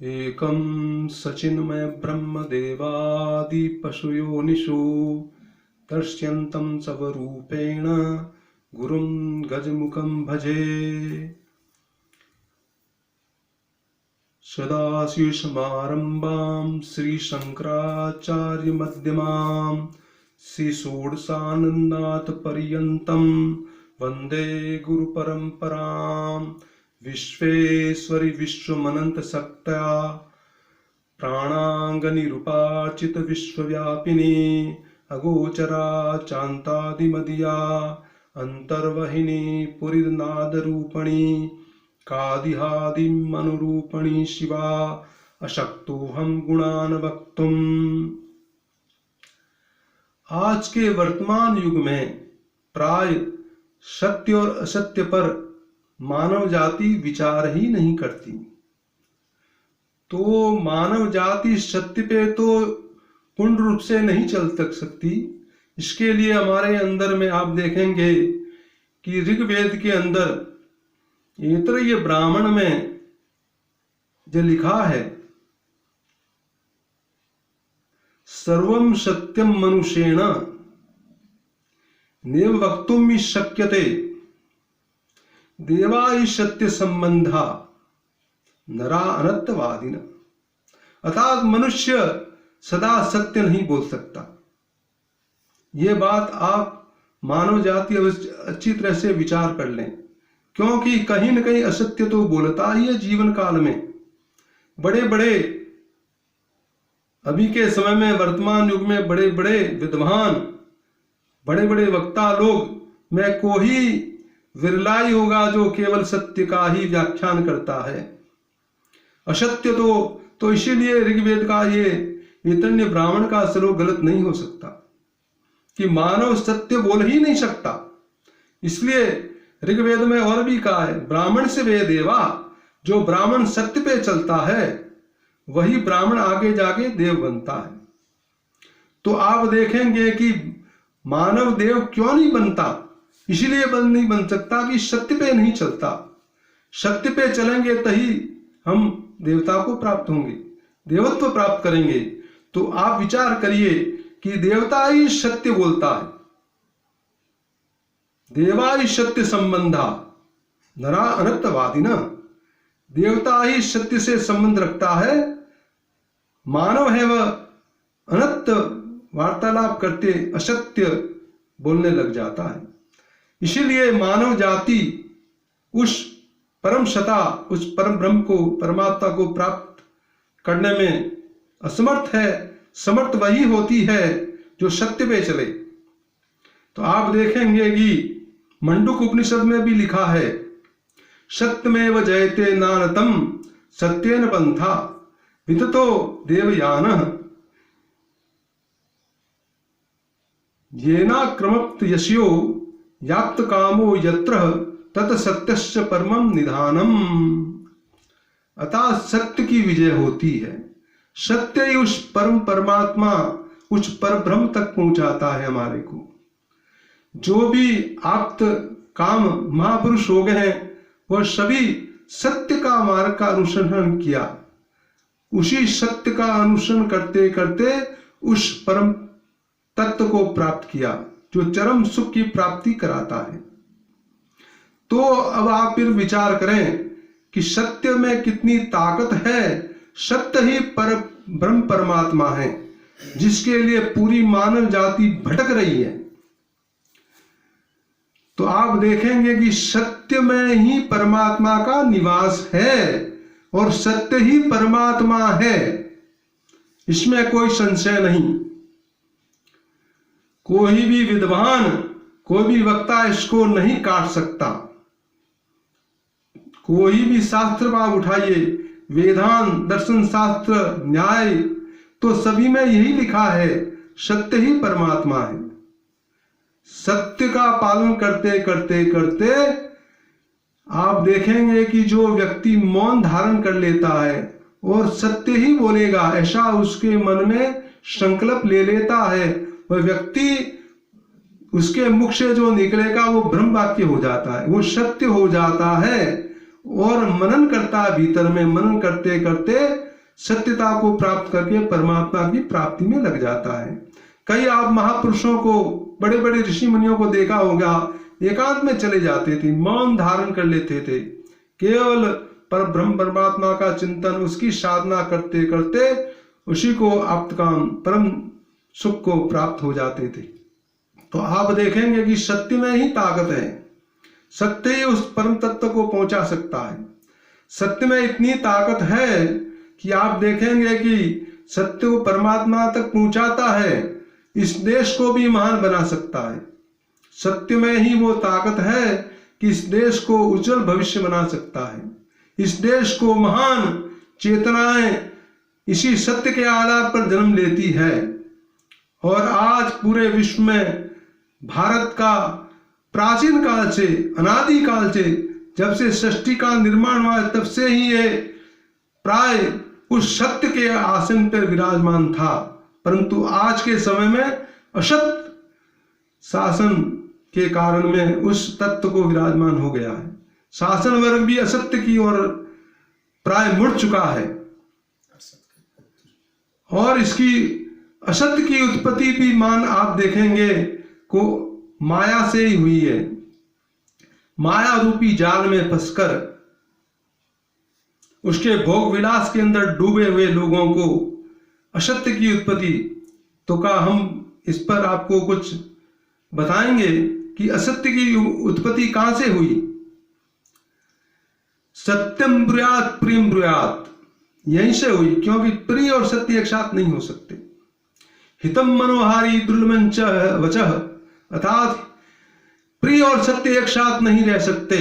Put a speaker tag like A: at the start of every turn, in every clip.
A: एकं सचिन्मय ब्रह्मदेवादि पशुयोनिषु दर्श्यन्तं स्वरूपेण गुरुं गजमुखं भजे। सदाशिवसमारम्भां श्रीशङ्कराचार्यमध्यमां श्रीषोडशानन्दनाथपर्यन्तं वन्दे गुरुपरम्पराम्। विश्वेश्वरि विश्वमनन्तशक्त्या प्राणाङ्गनिरूपार्चित विश्वव्यापिनी अगोचरा चान्तादिमदीया अन्तर्वहिनी पुरीनादरूपिणी कादिहादिम् अनुरूपिणी शिवा अशक्तोऽहं गुणान् वक्तुम्। आज के वर्तमान युग में प्राय सत्य और असत्य पर मानव जाति विचार ही नहीं करती। तो मानव जाति सत्य पे तो पूर्ण रूप से नहीं चल तक सकती। इसके लिए हमारे अंदर में आप देखेंगे कि ऋग्वेद के अंदर ऐतरेय ब्राह्मण में जो लिखा है, सर्वं सत्यम मनुष्येण नैव वक्तुं शक्यते देवा ही सत्य संबंधा नरा अनर्थवादिन। अर्थात मनुष्य सदा सत्य नहीं बोल सकता। ये बात आप मानव जाति अच्छी तरह से विचार कर लें, क्योंकि कहीं न कहीं असत्य तो बोलता ही है जीवन काल में। बड़े बड़े अभी के समय में वर्तमान युग में बड़े बड़े विद्वान, बड़े बड़े वक्ता लोग में को ही विरला ही होगा जो केवल सत्य का ही व्याख्यान करता है। असत्य तो इसीलिए ऋग्वेद का ये ऐतरेय ब्राह्मण का श्लोक गलत नहीं हो सकता कि मानव सत्य बोल ही नहीं सकता। इसलिए ऋग्वेद में और भी कहा है, ब्राह्मण से वे देवा। जो ब्राह्मण सत्य पे चलता है वही ब्राह्मण आगे जाके देव बनता है। तो आप देखेंगे कि मानव देव क्यों नहीं बनता, इसीलिए नहीं बन सकता कि सत्य पे नहीं चलता। सत्य पे चलेंगे तभी हम देवता को प्राप्त होंगे, देवत्व प्राप्त करेंगे। तो आप विचार करिए कि देवता ही सत्य बोलता है, देवा ही सत्य संबंधा नरा अनर्थवादिना। देवता ही सत्य से संबंध रखता है, मानव है वह अनर्थ वार्तालाप करते असत्य बोलने लग जाता है। इसीलिए मानव जाति उस परम सत्ता, उस परम ब्रह्म को, परमात्मा को प्राप्त करने में असमर्थ है। समर्थ वही होती है जो सत्य पे चले। तो आप देखेंगे कि मंडूक उपनिषद में भी लिखा है, सत्यमेव जयते नानतम सत्येन पंथा विततो देवयानः येना क्रमप्त यस्यो याप्त कामो यत्र तत् सत्यस्य परमं निधानम। अतः सत्य की विजय होती है। सत्य ही उस परम परमात्मा, उस पर ब्रह्म तक पहुंचाता है हमारे को। जो भी आप्त काम महापुरुष हो गए हैं वह सभी सत्य का मार्ग का अनुसरण किया। उसी सत्य का अनुसरण करते करते उस परम तत्व को प्राप्त किया जो चरम सुख की प्राप्ति कराता है। तो अब आप फिर विचार करें कि सत्य में कितनी ताकत है। सत्य ही पर ब्रह्म परमात्मा है जिसके लिए पूरी मानव जाति भटक रही है। तो आप देखेंगे कि सत्य में ही परमात्मा का निवास है और सत्य ही परमात्मा है, इसमें कोई संशय नहीं। कोई भी विद्वान, कोई भी वक्ता इसको नहीं काट सकता। कोई भी शास्त्र आप उठाइए, वेदांत, दर्शन शास्त्र, न्याय, तो सभी में यही लिखा है, सत्य ही परमात्मा है। सत्य का पालन करते करते करते आप देखेंगे कि जो व्यक्ति मौन धारण कर लेता है और सत्य ही बोलेगा ऐसा उसके मन में संकल्प ले लेता है, वह व्यक्ति, उसके मुख से जो निकलेगा वो ब्रह्म वाक्य हो जाता है, वो सत्य हो जाता है। और मनन करता है, भीतर में मनन करते करते सत्यता को प्राप्त करके परमात्मा की प्राप्ति में लग जाता है। कई आप महापुरुषों को, बड़े बड़े ऋषि मुनियों को देखा होगा, एकांत में चले जाते थे, मौन धारण कर लेते थे, केवल पर ब्रह्म परमात्मा का चिंतन, उसकी साधना करते करते उसी को आप्तकाम परम सुख को प्राप्त हो जाते थे। तो आप देखेंगे कि सत्य में ही ताकत है, सत्य ही उस परम तत्व को पहुंचा सकता है। सत्य में इतनी ताकत है कि आप देखेंगे कि सत्य को परमात्मा तक पहुंचाता है, इस देश को भी महान बना सकता है। सत्य में ही वो ताकत है कि इस देश को उज्जवल भविष्य बना सकता है। इस देश को महान चेतनाएं इसी सत्य के आधार पर जन्म लेती है। और आज पूरे विश्व में भारत का प्राचीन काल से, अनादि काल से, जब से सृष्टि का निर्माण हुआ तब से ही ये प्राय उस सत्य के आसन पर विराजमान था। परंतु आज के समय में असत्य शासन के कारण में उस तत्व को विराजमान हो गया है। शासन वर्ग भी असत्य की ओर प्राय मुड़ चुका है और इसकी असत्य की उत्पत्ति भी मान आप देखेंगे को माया से ही हुई है। माया रूपी जाल में फंसकर उसके भोग विलास के अंदर डूबे हुए लोगों को असत्य की उत्पत्ति, तो का हम इस पर आपको कुछ बताएंगे कि असत्य की उत्पत्ति कहां से हुई। सत्यम ब्रूयात प्रियम ब्रूयात, यहीं से हुई, क्योंकि प्रिय और सत्य एक साथ नहीं हो सकते। हितम मनोहारी दुर्लभंच वचः, अर्थात प्रिय और सत्य एक साथ नहीं रह सकते।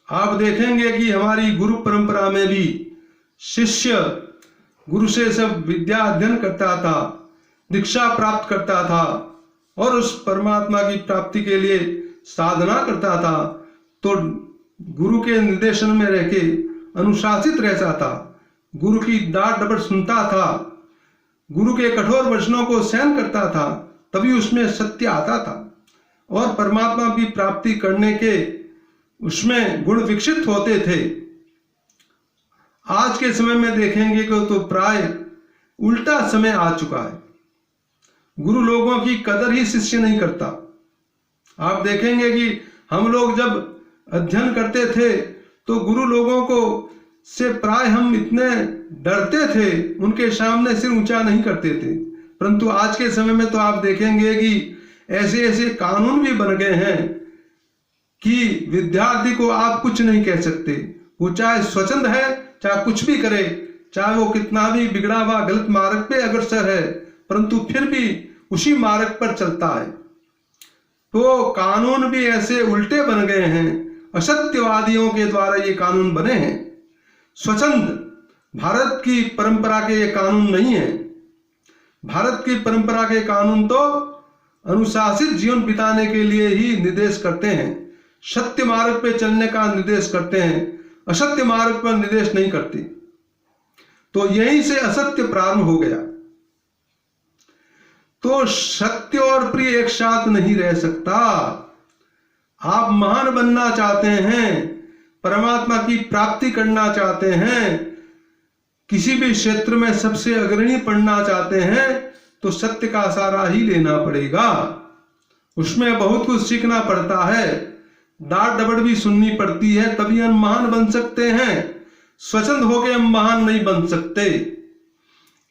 A: आप देखेंगे कि हमारी गुरु परंपरा में भी शिष्य गुरु से सब विद्या अध्ययन करता था, दीक्षा प्राप्त करता था और उस परमात्मा की प्राप्ति के लिए साधना करता था। तो गुरु के निर्देशन में रह के अनुशासित रहता था, गुरु की डांट डपट सुनता था, गुरु के कठोर वचनों को सहन करता था, तभी उसमें सत्य आता था और परमात्मा की प्राप्ति करने के उसमें गुण विकसित होते थे। आज के समय में देखेंगे कि तो प्राय उल्टा समय आ चुका है। गुरु लोगों की कदर ही शिष्य नहीं करता। आप देखेंगे कि हम लोग जब अध्ययन करते थे तो गुरु लोगों को से प्राय हम इतने डरते थे, उनके सामने सिर ऊंचा नहीं करते थे। परंतु आज के समय में तो आप देखेंगे कि ऐसे ऐसे कानून भी बन गए हैं कि विद्यार्थी को आप कुछ नहीं कह सकते। वो चाहे स्वच्छंद है, चाहे कुछ भी करे, चाहे वो कितना भी बिगड़ा हुआ गलत मार्ग पे अग्रसर है, परंतु फिर भी उसी मार्ग पर चलता है। तो कानून भी ऐसे उल्टे बन गए हैं, असत्यवादियों के द्वारा ये कानून बने हैं। स्वच्छंद भारत की परंपरा के ये कानून नहीं है। भारत की परंपरा के कानून तो अनुशासित जीवन बिताने के लिए ही निर्देश करते हैं, सत्य मार्ग पे चलने का निर्देश करते हैं, असत्य मार्ग पर निर्देश नहीं करते। तो यहीं से असत्य प्रारंभ हो गया। तो सत्य और प्रिय एक साथ नहीं रह सकता। आप महान बनना चाहते हैं, परमात्मा की प्राप्ति करना चाहते हैं, किसी भी क्षेत्र में सबसे अग्रणी बनना चाहते हैं, तो सत्य का सहारा ही लेना पड़ेगा। उसमें बहुत कुछ सीखना पड़ता है, डांट डपट भी सुननी पड़ती है, तभी हम महान बन सकते हैं। स्वच्छंद होकर हम महान नहीं बन सकते।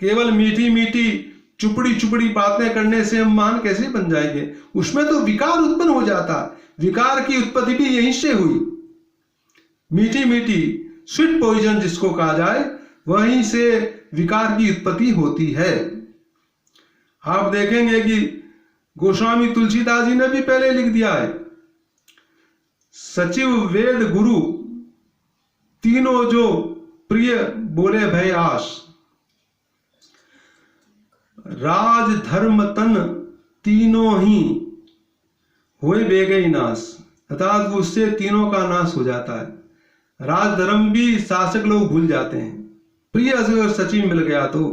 A: केवल मीठी मीठी चुपड़ी चुपड़ी बातें करने से हम महान कैसे बन जाएंगे। उसमें तो विकार उत्पन्न हो जाता। विकार की उत्पत्ति भी यहीं से हुई। मीठी मीठी स्वीट पॉइजन जिसको कहा जाए, वहीं से विकार की उत्पत्ति होती है। आप देखेंगे कि गोस्वामी तुलसीदास जी ने भी पहले लिख दिया है, सचिव वेद गुरु तीनों जो प्रिय बोले भय आस, राज धर्म तन तीनों ही हुए बेगई नाश। अर्थात उससे तीनों का नाश हो जाता है। राज धर्म भी शासक लोग भूल जाते हैं, प्रिय अगर सचिव मिल गया तो।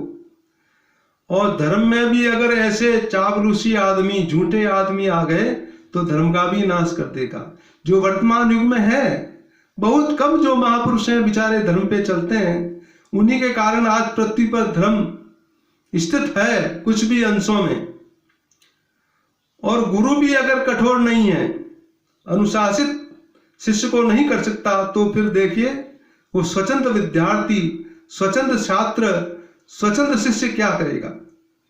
A: और धर्म में भी अगर ऐसे चापलूसी आदमी, झूठे आदमी आ गए तो धर्म का भी नाश कर देगा। जो वर्तमान युग में है, बहुत कम जो महापुरुष हैं बेचारे धर्म पे चलते हैं, उन्हीं के कारण आज पृथ्वी पर धर्म स्थित है कुछ भी अंशों में। और गुरु भी अगर कठोर नहीं है, अनुशासित शिष्य को नहीं कर सकता, तो फिर देखिए वो स्वतंत्र विद्यार्थी, स्वतंत्र छात्र, स्वतंत्र शिष्य क्या करेगा?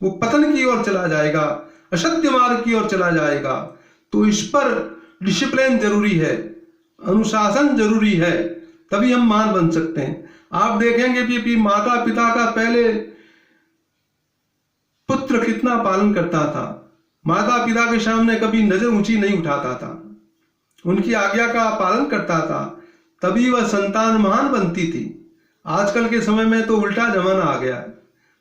A: वो पतन की ओर चला जाएगा, असत्य मार्ग की ओर चला जाएगा। तो इस पर डिसिप्लिन जरूरी है, अनुशासन जरूरी है, तभी हम महान बन सकते हैं। आप देखेंगे कि माता पिता का पहले पुत्र कितना पालन करता था, माता पिता के सामने कभी नजर ऊंची नहीं उठाता था, उनकी आज्ञा का पालन करता था, तभी वह संतान महान बनती थी। आजकल के समय में तो उल्टा जमाना आ गया है,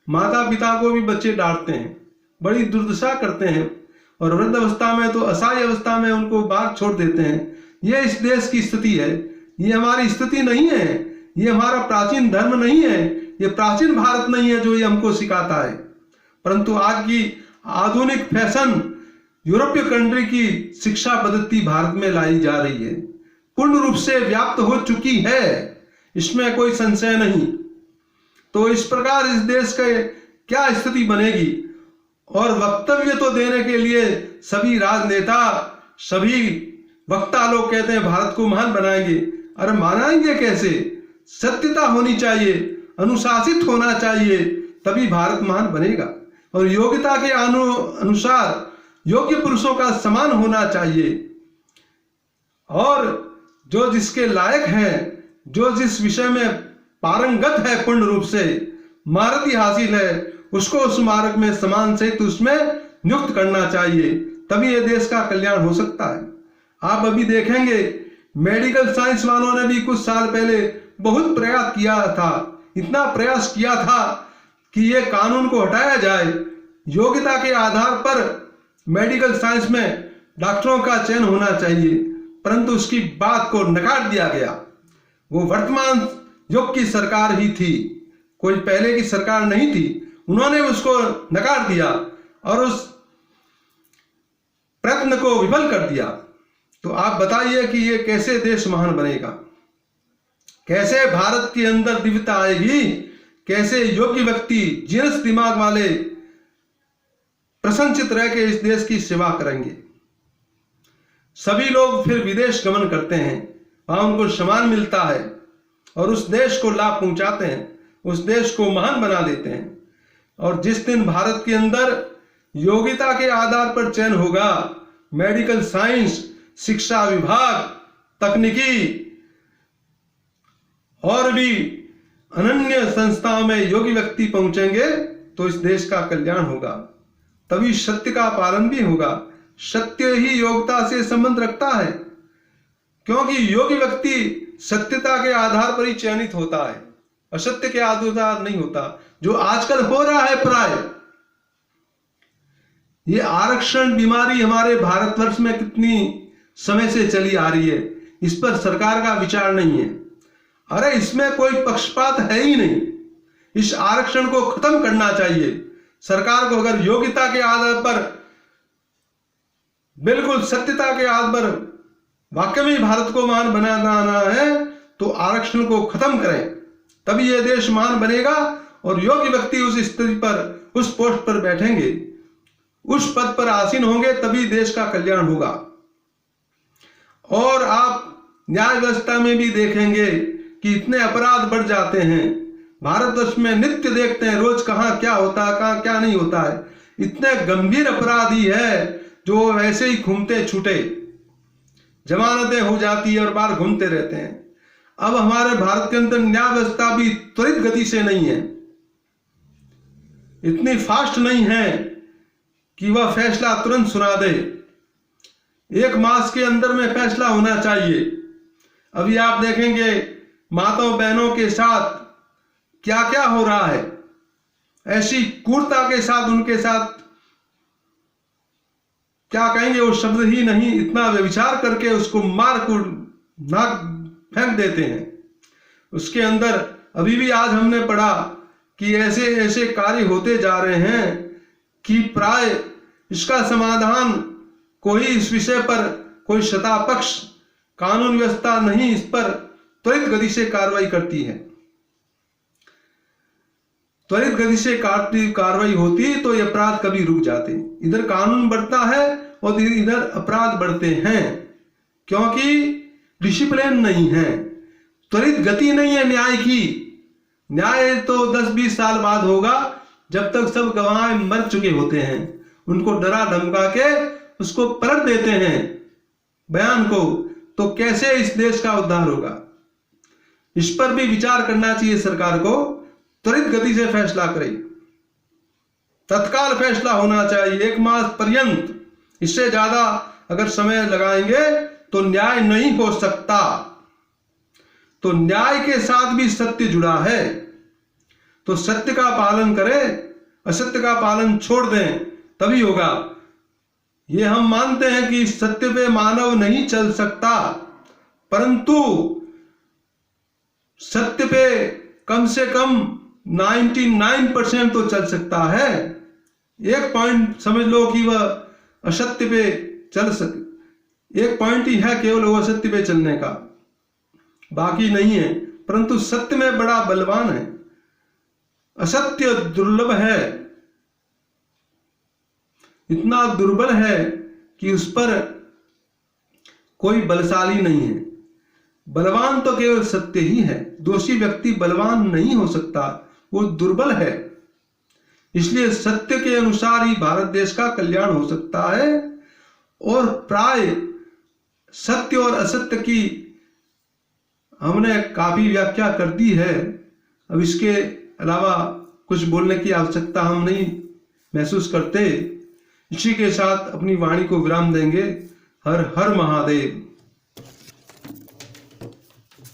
A: माता पिता को भी बच्चे डांटते हैं, बड़ी दुर्दशा करते हैं, और वृद्ध अवस्था में तो असहाय अवस्था में उनको बाहर छोड़ देते हैं। ये इस देश की स्थिति है, ये हमारी स्थिति नहीं है, ये हमारा प्राचीन धर्म नहीं है, ये प्राचीन भारत नहीं है जो ये हमको सिखाता है। परंतु आज की आधुनिक फैशन यूरोपीय कंट्री की शिक्षा पद्धति भारत में लाई जा रही है, पूर्ण रूप से व्याप्त हो चुकी है, इसमें कोई संशय नहीं। तो इस प्रकार इस देश का क्या स्थिति बनेगी? और वक्तव्य तो देने के लिए सभी राजनेता, सभी वक्ता लोग कहते हैं भारत को महान बनाएंगे। अरे बनाएंगे कैसे? सत्यता होनी चाहिए, अनुशासित होना चाहिए, तभी भारत महान बनेगा। और योग्यता के अनुसार योग्य पुरुषों का सम्मान होना चाहिए, और जो जिसके लायक है, जो जिस विषय में पारंगत है, पूर्ण रूप से महारथी हासिल है, उसको उस मार्ग में समान सहित उसमें नियुक्त करना चाहिए, तभी ये देश का कल्याण हो सकता है। आप अभी देखेंगे मेडिकल साइंस वालों ने भी कुछ साल पहले बहुत प्रयास किया था, इतना प्रयास किया था कि ये कानून को हटाया जाए, योग्यता के आधार पर मेडिकल साइंस में डॉक्टरों का चयन होना चाहिए, परंतु उसकी बात को नकार दिया गया। वो वर्तमान युग की सरकार ही थी, कोई पहले की सरकार नहीं थी, उन्होंने उसको नकार दिया और उस प्रयत्न को विफल कर दिया। तो आप बताइए कि ये कैसे देश महान बनेगा, कैसे भारत के अंदर दिव्यता आएगी, कैसे योग्य व्यक्ति जीनस दिमाग वाले प्रसन्नचित रह के इस देश की सेवा करेंगे। सभी लोग फिर विदेश गमन करते हैं, वहां उनको सम्मान मिलता है और उस देश को लाभ पहुंचाते हैं, उस देश को महान बना देते हैं। और जिस दिन भारत के अंदर योग्यता के आधार पर चयन होगा, मेडिकल साइंस, शिक्षा विभाग, तकनीकी और भी अनन्य संस्थाओं में योग्य व्यक्ति पहुंचेंगे, तो इस देश का कल्याण होगा, तभी सत्य का पालन भी होगा। सत्य ही योग्यता से संबंध रखता है, क्योंकि योग्य व्यक्ति सत्यता के आधार पर ही चयनित होता है, असत्य के आधार नहीं होता, जो आजकल हो रहा है। प्राय ये आरक्षण बीमारी हमारे भारतवर्ष में कितनी समय से चली आ रही है, इस पर सरकार का विचार नहीं है। अरे इसमें कोई पक्षपात है ही नहीं, इस आरक्षण को खत्म करना चाहिए। सरकार को अगर योग्यता के आधार पर, बिल्कुल सत्यता के आधार पर वाकई में भारत को महान बनाना है, तो आरक्षण को खत्म करें, तभी यह देश महान बनेगा और योग्य व्यक्ति उस स्थिति पर, उस पोस्ट पर बैठेंगे, उस पद पर आसीन होंगे, तभी देश का कल्याण होगा। और आप न्याय व्यवस्था में भी देखेंगे कि इतने अपराध बढ़ जाते हैं भारतवर्ष में, नित्य देखते हैं रोज कहां क्या होता है, कहां क्या नहीं होता है। इतने गंभीर अपराधी है जो ऐसे ही घूमते छूटे, जमानतें हो जाती है और बाहर घूमते रहते हैं। अब हमारे भारत के अंदर न्याय व्यवस्था भी त्वरित गति से नहीं है, इतनी फास्ट नहीं है कि वह फैसला तुरंत सुना दे। 1 मास के अंदर में फैसला होना चाहिए। अभी आप देखेंगे माताओं बहनों के साथ क्या क्या हो रहा है, ऐसी क्रूरता के साथ, उनके साथ क्या कहेंगे वो शब्द ही नहीं, इतना व्यभिचार करके उसको मार को नाक फेंक देते हैं। उसके अंदर अभी भी आज हमने पढ़ा कि ऐसे ऐसे कार्य होते जा रहे हैं कि प्राय इसका समाधान कोई इस विषय पर कोई सत्तापक्ष, कानून व्यवस्था नहीं इस पर त्वरित गति से कार्रवाई करती है। त्वरित गति से कार्रवाई होती तो ये अपराध कभी रुक जाते। इधर कानून बढ़ता है और इधर अपराध बढ़ते हैं, क्योंकि डिसिप्लिन नहीं है, त्वरित गति नहीं है न्याय की। न्याय तो 10-20 साल बाद होगा, जब तक सब गवाह मर चुके होते हैं। उनको डरा धमका के उसको पलट देते हैं बयान को, तो कैसे इस देश का उद्धार होगा? इस पर भी विचार करना चाहिए सरकार को। त्वरित गति से फैसला करे, तत्काल फैसला होना चाहिए, 1 मास पर्यंत। इससे ज्यादा अगर समय लगाएंगे तो न्याय नहीं हो सकता। तो न्याय के साथ भी सत्य जुड़ा है, तो सत्य का पालन करें, असत्य का पालन छोड़ दें, तभी होगा। ये हम मानते हैं कि सत्य पे मानव नहीं चल सकता, परंतु सत्य पे कम से कम 99% तो चल सकता है। 1 पॉइंट समझ लो कि वह असत्य पे चल सके, 1 पॉइंट ही है केवल वो असत्य पे चलने का, बाकी नहीं है। परंतु सत्य में बड़ा बलवान है, असत्य दुर्लभ है, इतना दुर्बल है कि उस पर कोई बलशाली नहीं है। बलवान तो केवल सत्य ही है। दोषी व्यक्ति बलवान नहीं हो सकता, वो दुर्बल है। इसलिए सत्य के अनुसार ही भारत देश का कल्याण हो सकता है। और प्राय सत्य और असत्य की हमने काफी व्याख्या कर दी है। अब इसके अलावा कुछ बोलने की आवश्यकता हम नहीं महसूस करते। इसी के साथ अपनी वाणी को विराम देंगे। हर हर महादेव।